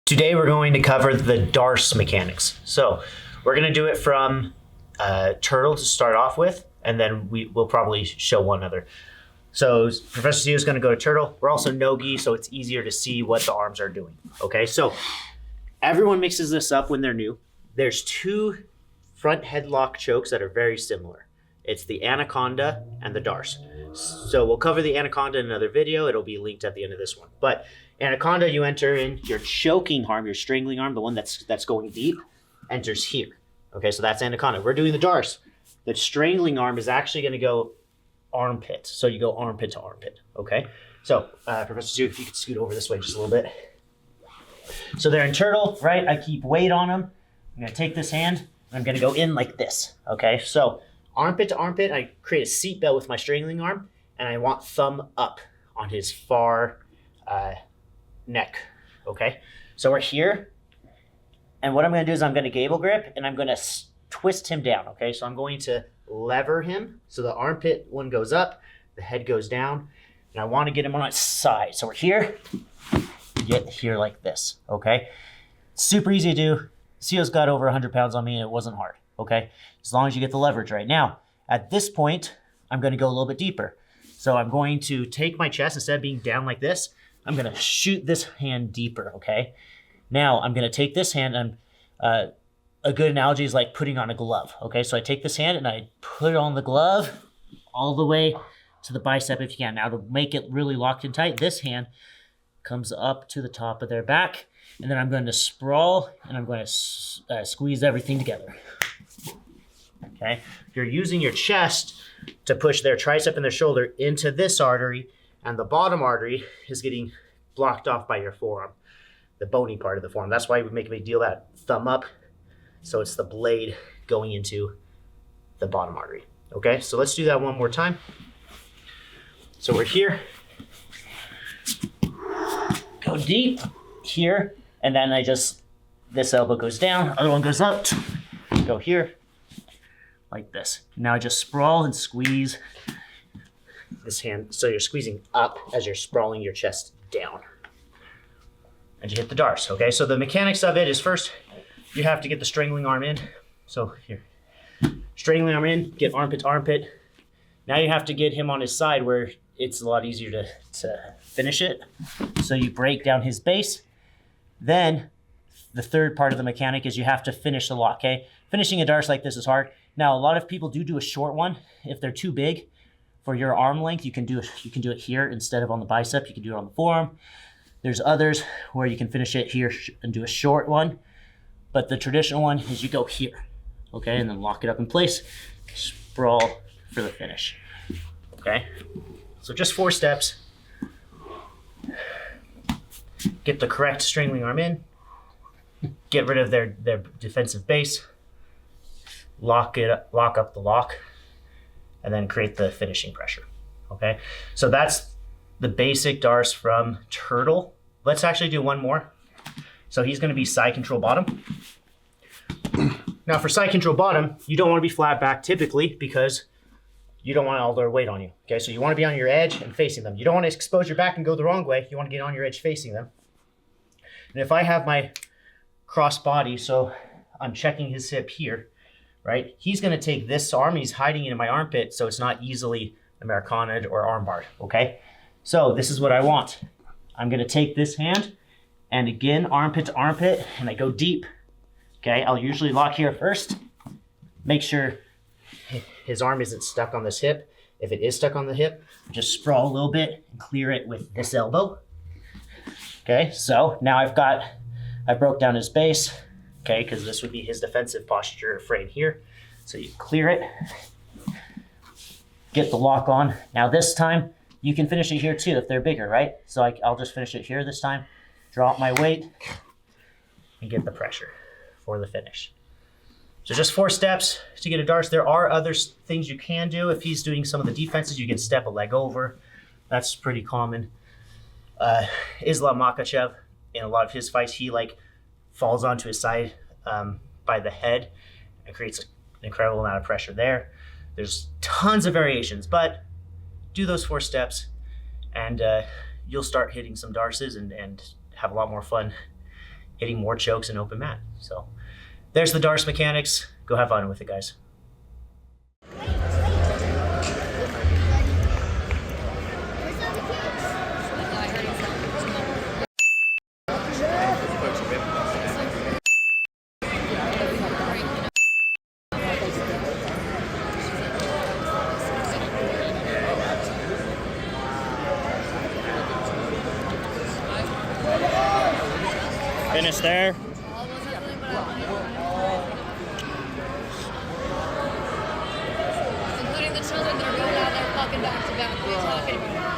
Today we're going to cover the darce mechanics. So we're going to do it from turtle to start off with, and then we'll probably show one other. So Professor Zio is going to go to turtle. We're also no-gi, so it's easier to see what the arms are doing. Okay, so everyone mixes this up when they're new. There's two front headlock chokes that are very similar. It's the anaconda and the darce. So we'll cover the anaconda in another video. It'll be linked at the end of this one. But anaconda, you enter in your choking arm, your strangling arm, the one that's going deep, enters here. Okay, so that's anaconda. We're doing the darce. The strangling arm is actually going to go armpit. So you go armpit to armpit. Okay, so Professor Zio, if you could scoot over this way just a little bit. So they're in turtle, right? I keep weight on them. I'm going to take this hand, and I'm going to go in like this. Okay, so armpit to armpit, I create a seatbelt with my strangling arm, and I want thumb up on his far neck. Okay, so we're here, and what I'm going to do is I'm going to gable grip, and I'm going to twist him down. Okay, so I'm going to lever him, so the armpit one goes up, the head goes down, and I want to get him on its side. So we're here, get here like this. Okay, super easy to do. Sio's got over 100 pounds on me, and it wasn't hard. Okay, as long as you get the leverage right. Now, at this point, I'm going to go a little bit deeper. So I'm going to take my chest, instead of being down like this, I'm going to shoot this hand deeper, okay? Now, I'm going to take this hand, and a good analogy is like putting on a glove, okay? So I take this hand, and I put on the glove all the way to the bicep if you can. Now, to make it really locked and tight, this hand comes up to the top of their back, and then I'm going to sprawl, and I'm going to squeeze everything together. Okay, if you're using your chest to push their tricep and their shoulder into this artery, and the bottom artery is getting blocked off by your forearm, the bony part of the forearm. That's why we make a big deal of that thumb up. So it's the blade going into the bottom artery. Okay, so let's do that one more time. So we're here, go deep here, and then this elbow goes down, other one goes up, go here, like this. Now I just sprawl and squeeze this hand. So you're squeezing up as you're sprawling your chest down. And you hit the darce, okay? So the mechanics of it is, first, you have to get the strangling arm in. So here, strangling arm in, get armpit to armpit. Now you have to get him on his side where it's a lot easier to finish it. So you break down his base. Then the third part of the mechanic is you have to finish the lock, okay? Finishing a darce like this is hard. Now, a lot of people do a short one. If they're too big for your arm length, you can do it here instead of on the bicep. You can do it on the forearm. There's others where you can finish it here and do a short one. But the traditional one is you go here, okay? And then lock it up in place, sprawl for the finish, okay? So just 4 steps. Get the correct strangling arm in. Get rid of their defensive base. Lock up the lock, and then create the finishing pressure. Okay, so that's the basic darce from turtle. Let's actually do one more. So he's going to be side control bottom. Now for side control bottom, you don't want to be flat back typically because you don't want all their weight on you. Okay, so you want to be on your edge and facing them. You don't want to expose your back and go the wrong way. You want to get on your edge facing them. And if I have my cross body, so I'm checking his hip here, right? He's going to take this arm, he's hiding it in my armpit, so it's not easily Americana'd or armbarred, okay? So this is what I want. I'm going to take this hand, and again, armpit to armpit, and I go deep, okay? I'll usually lock here first. Make sure his arm isn't stuck on this hip. If it is stuck on the hip, just sprawl a little bit and clear it with this elbow. Okay, so now I broke down his base, okay, because this would be his defensive posture frame here. So you clear it, get the lock on. Now this time, you can finish it here too if they're bigger, right? So I'll just finish it here this time, drop my weight, and get the pressure for the finish. So just 4 steps to get a darce. There are other things you can do. If he's doing some of the defenses, you can step a leg over. That's pretty common. Islam Makhachev, in a lot of his fights, he falls onto his side by the head and creates an incredible amount of pressure there. There's tons of variations, but do those 4 steps and you'll start hitting some darces and have a lot more fun hitting more chokes in open mat. So there's the darce mechanics. Go have fun with it, guys. Finish there. Including the children that are going out there fucking back to back. What are you talking about?